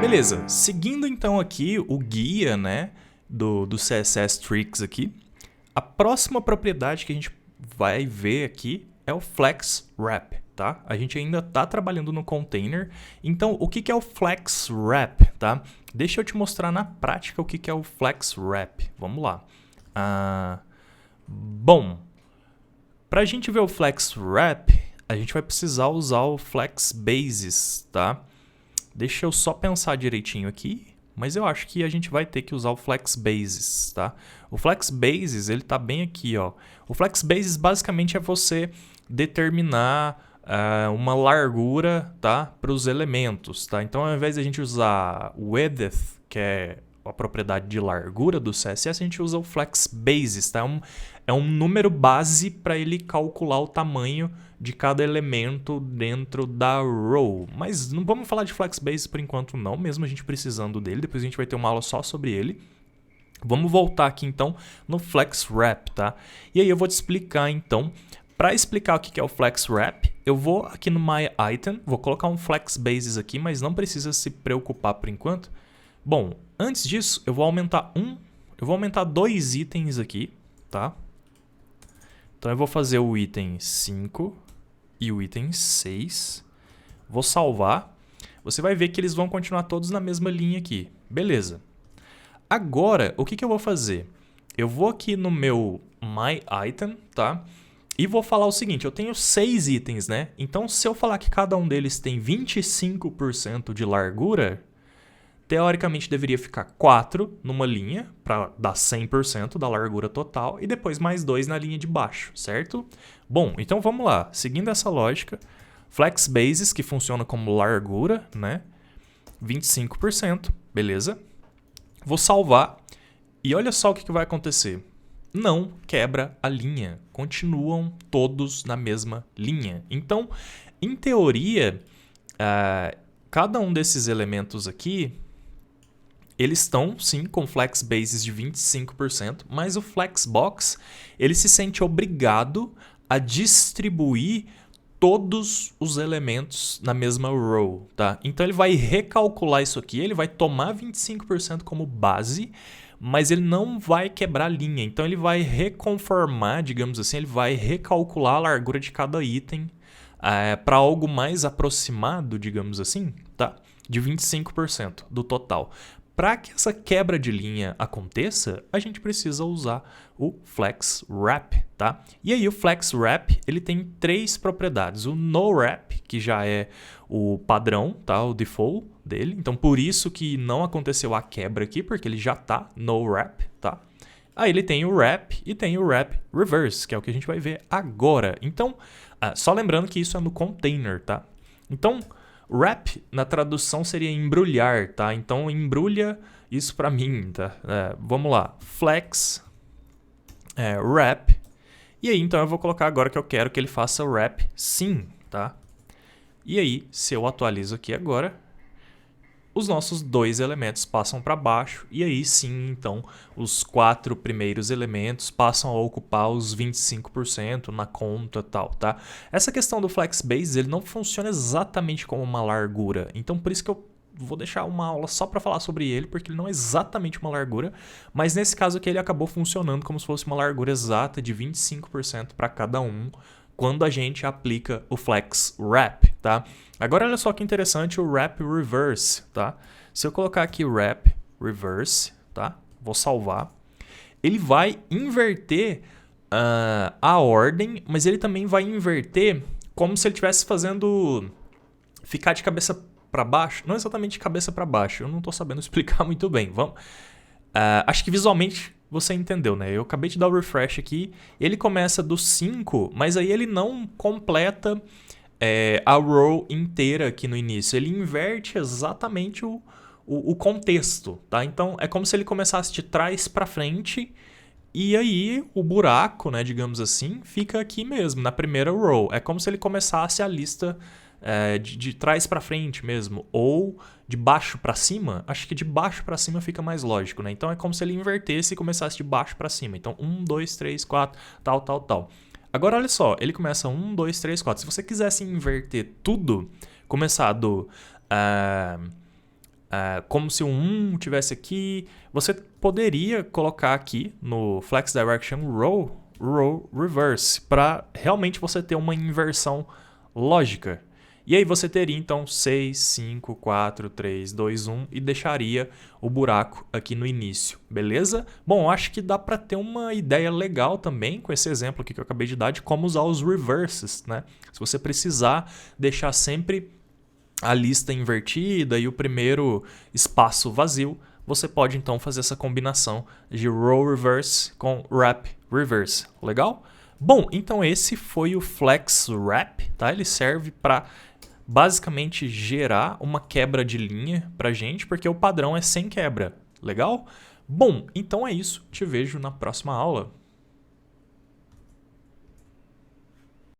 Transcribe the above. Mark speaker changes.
Speaker 1: Beleza, seguindo então aqui o guia, né, do CSS Tricks aqui, a próxima propriedade que a gente vai ver aqui é o Flex Wrap, tá? A gente ainda está trabalhando no container, então o que é o Flex Wrap, tá? Deixa eu te mostrar na prática o que é o Flex Wrap. Vamos lá. Bom, para a gente ver o Flex Wrap, a gente vai precisar usar o Flex Bases, tá? Deixa eu só pensar direitinho aqui, mas eu acho que a gente vai ter que usar o Flex Bases, tá? O Flex Bases, ele tá bem aqui, ó. O Flex Bases basicamente é você determinar uma largura, tá, para os elementos, tá? Então, ao invés de a gente usar o width, que é a propriedade de largura do CSS, a gente usa o Flex Bases, tá? É um número base para ele calcular o tamanho de cada elemento dentro da row. Mas não vamos falar de Flex Bases por enquanto não, mesmo a gente precisando dele. Depois a gente vai ter uma aula só sobre ele. Vamos voltar aqui então no Flex Wrap, tá? E aí eu vou te explicar então. Para explicar o que é o Flex Wrap, eu vou aqui no My Item, vou colocar um Flex Bases aqui, mas não precisa se preocupar por enquanto. Bom, antes disso, eu vou aumentar 2 itens aqui, tá? Então eu vou fazer o item 5 e o item 6. Vou salvar. Você vai ver que eles vão continuar todos na mesma linha aqui. Beleza. Agora, o que eu vou fazer? Eu vou aqui no meu My Item, tá? E vou falar o seguinte, eu tenho 6 itens, né? Então, se eu falar que cada um deles tem 25% de largura, teoricamente deveria ficar 4 numa linha, para dar 100% da largura total, e depois mais 2 na linha de baixo, certo? Bom, então vamos lá. Seguindo essa lógica, Flex Bases, que funciona como largura, né? 25%, beleza? Vou salvar, e olha só o que vai acontecer. Não quebra a linha, continuam todos na mesma linha. Então, em teoria, cada um desses elementos aqui, eles estão, sim, com Flex Bases de 25%, mas o Flexbox, ele se sente obrigado a distribuir todos os elementos na mesma row, tá? Então ele vai recalcular isso aqui, ele vai tomar 25% como base, mas ele não vai quebrar a linha. Então ele vai reconformar, digamos assim, ele vai recalcular a largura de cada item para algo mais aproximado, digamos assim, tá? De 25% do total. Para que essa quebra de linha aconteça, a gente precisa usar o Flex Wrap, tá? E aí o Flex Wrap, ele tem 3 propriedades. O No Wrap, que já é o padrão, tá? O default dele. Então por isso que não aconteceu a quebra aqui, porque ele já tá No Wrap, tá? Aí ele tem o Wrap e tem o Wrap Reverse, que é o que a gente vai ver agora. Então, só lembrando que isso é no container, tá? Então, wrap, na tradução, seria embrulhar, tá? Então, embrulha isso para mim, tá? Vamos lá. Flex wrap. E aí, então, eu vou colocar agora que eu quero que ele faça wrap sim, tá? E aí, se eu atualizo aqui agora, os nossos 2 elementos passam para baixo. E aí, sim, então, os 4 primeiros elementos passam a ocupar os 25% na conta e tal, tá? Essa questão do Flex Base, ele não funciona exatamente como uma largura. Então, por isso que eu vou deixar uma aula só para falar sobre ele, porque ele não é exatamente uma largura. Mas nesse caso aqui, ele acabou funcionando como se fosse uma largura exata de 25% para cada um, quando a gente aplica o Flex Wrap, tá? Agora olha só que interessante o Wrap Reverse, tá? Se eu colocar aqui Wrap Reverse, tá? Vou salvar. Ele vai inverter a ordem, mas ele também vai inverter como se ele estivesse fazendo ficar de cabeça para baixo. Não exatamente de cabeça para baixo, eu não estou sabendo explicar muito bem. Vamos. Acho que visualmente você entendeu, né? Eu acabei de dar o refresh aqui. Ele começa do 5, mas aí ele não completa a row inteira aqui no início. Ele inverte exatamente o contexto, tá? Então, é como se ele começasse de trás para frente e aí o buraco, né, digamos assim, fica aqui mesmo, na primeira row. É como se ele começasse a lista de trás para frente mesmo, ou de baixo para cima. Acho que de baixo para cima fica mais lógico, né? Então é como se ele invertesse e começasse de baixo para cima. Então 1, 2, 3, 4, tal, tal, tal. Agora olha só, ele começa 1, 2, 3, 4. Se você quisesse inverter tudo, começar do como se o 1 tivesse aqui. Você poderia colocar aqui no Flex Direction Row Reverse para realmente você ter uma inversão lógica. E aí você teria então 6, 5, 4, 3, 2, 1 e deixaria o buraco aqui no início, beleza? Bom, acho que dá para ter uma ideia legal também com esse exemplo aqui que eu acabei de dar de como usar os reverses, né? Se você precisar deixar sempre a lista invertida e o primeiro espaço vazio, você pode então fazer essa combinação de row reverse com wrap reverse, legal? Bom, então esse foi o Flex Wrap, tá? Ele serve para basicamente gerar uma quebra de linha pra gente, porque o padrão é sem quebra, legal? Bom, então é isso, te vejo na próxima aula.